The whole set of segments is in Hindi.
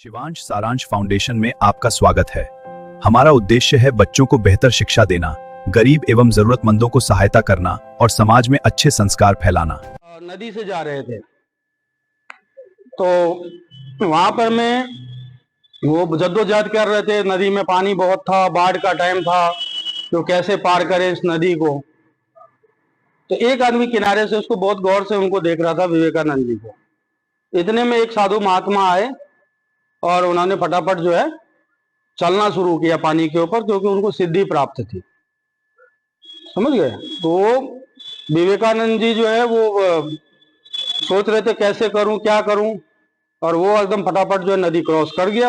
शिवांश सारांश फाउंडेशन में आपका स्वागत है। हमारा उद्देश्य है बच्चों को बेहतर शिक्षा देना, गरीब एवं जरूरतमंदों को सहायता करना और समाज में अच्छे संस्कार फैलाना। नदी से जा रहे थे तो वहां पर मैं वो जद्दोजहद कर रहे थे। नदी में पानी बहुत था, बाढ़ का टाइम था, तो कैसे पार करें इस नदी को। तो एक आदमी किनारे से उसको बहुत गौर से उनको देख रहा था, विवेकानंद जी को। इतने में एक साधु महात्मा आए और उन्होंने फटाफट जो है चलना शुरू किया पानी के ऊपर, क्योंकि उनको सिद्धि प्राप्त थी। समझ गए। तो विवेकानंद जी जो है वो सोच रहे थे कैसे करूं, क्या करूं, और वो एकदम फटाफट जो है नदी क्रॉस कर दिया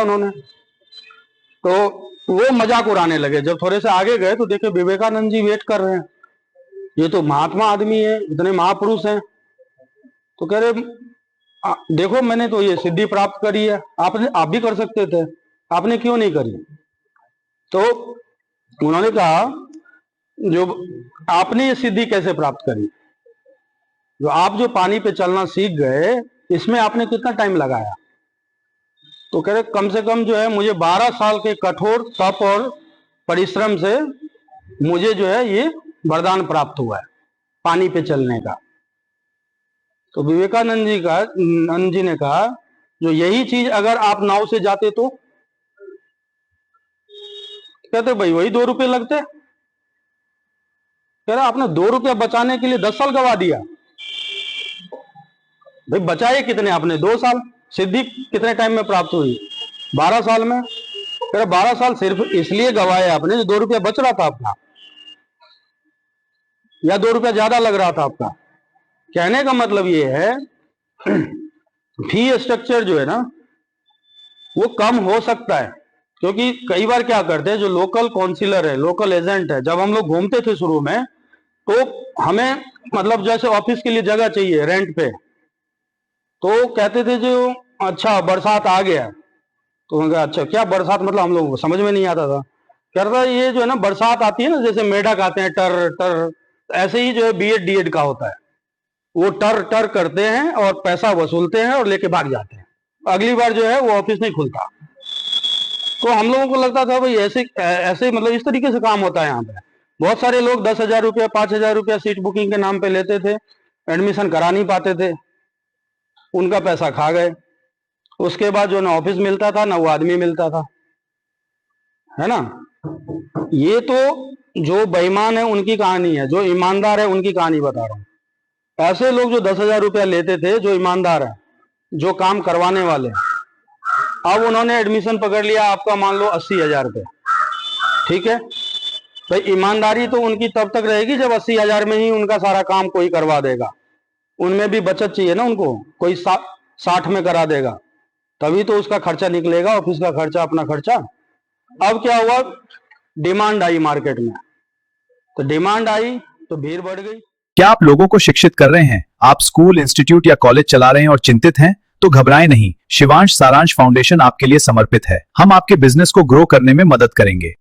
उन्होंने। तो वो मजाक उड़ाने लगे। जब थोड़े से आगे गए तो देखे विवेकानंद जी वेट कर रहे हैं। ये तो महात्मा आदमी है, इतने महापुरुष हैं। तो कह रहे देखो मैंने तो ये सिद्धि प्राप्त करी है, आप भी कर सकते थे, आपने क्यों नहीं करी। तो उन्होंने कहा जो आपने ये सिद्धि कैसे प्राप्त करी, जो आप जो पानी पे चलना सीख गए इसमें आपने कितना टाइम लगाया। तो कह रहे कम से कम जो है मुझे 12 साल के कठोर तप और परिश्रम से मुझे जो है ये वरदान प्राप्त हुआ है पानी पे चलने का। तो विवेकानंद जी ने कहा जो यही चीज अगर आप नाव से जाते तो। कहते भाई वही 2 रुपए लगते। कह रहा आपने 2 रुपया बचाने के लिए 10 साल गवा दिया। भाई बचाए कितने आपने? 2 साल। सिद्धि कितने टाइम में प्राप्त हुई? 12 साल में। कह रहा 12 साल सिर्फ इसलिए गवाए आपने जो 2 रुपया बच रहा था आपका, या 2 रुपया ज्यादा लग रहा था आपका। कहने का मतलब ये है फी स्ट्रक्चर जो है ना वो कम हो सकता है। क्योंकि कई बार क्या करते हैं जो लोकल काउंसिलर है, लोकल एजेंट है, जब हम लोग घूमते थे शुरू में तो हमें मतलब जैसे ऑफिस के लिए जगह चाहिए रेंट पे, तो कहते थे जो अच्छा बरसात आ गया, तो उन्होंने कहा अच्छा क्या बरसात मतलब, हम लोग समझ में नहीं आता था। कह रहा था ये जो है ना बरसात आती है ना, जैसे मेढक आते हैं टर टर, ऐसे ही जो है बीएड डीएड का होता है। वो टर टर करते हैं और पैसा वसूलते हैं और लेके भाग जाते हैं। अगली बार जो है वो ऑफिस नहीं खुलता। तो हम लोगों को लगता था भाई ऐसे ऐसे मतलब इस तरीके से काम होता है यहाँ पे। बहुत सारे लोग 10,000 रुपया 5,000 रुपया सीट बुकिंग के नाम पे लेते थे, एडमिशन करा नहीं पाते थे, उनका पैसा खा गए। उसके बाद जो ना ऑफिस मिलता था ना वो आदमी मिलता था, है ना। ये तो जो बेईमान है उनकी कहानी है, जो ईमानदार है उनकी कहानी बता रहा हूँ। ऐसे लोग जो 10,000 रुपया लेते थे, जो ईमानदार है, जो काम करवाने वाले, अब उन्होंने एडमिशन पकड़ लिया आपका मान लो 80,000 रुपये। ठीक है भाई, ईमानदारी तो उनकी तब तक रहेगी जब 80,000 में ही उनका सारा काम कोई करवा देगा। उनमें भी बचत चाहिए ना उनको, कोई 60 में करा देगा तभी तो उसका खर्चा निकलेगा, ऑफिस का खर्चा, अपना खर्चा। अब क्या हुआ, डिमांड आई मार्केट में, तो डिमांड आई तो भीड़ बढ़ गई। क्या आप लोगों को शिक्षित कर रहे हैं? आप स्कूल, इंस्टीट्यूट या कॉलेज चला रहे हैं और चिंतित हैं? तो घबराएं नहीं, शिवांश सारांश फाउंडेशन आपके लिए समर्पित है। हम आपके बिजनेस को ग्रो करने में मदद करेंगे।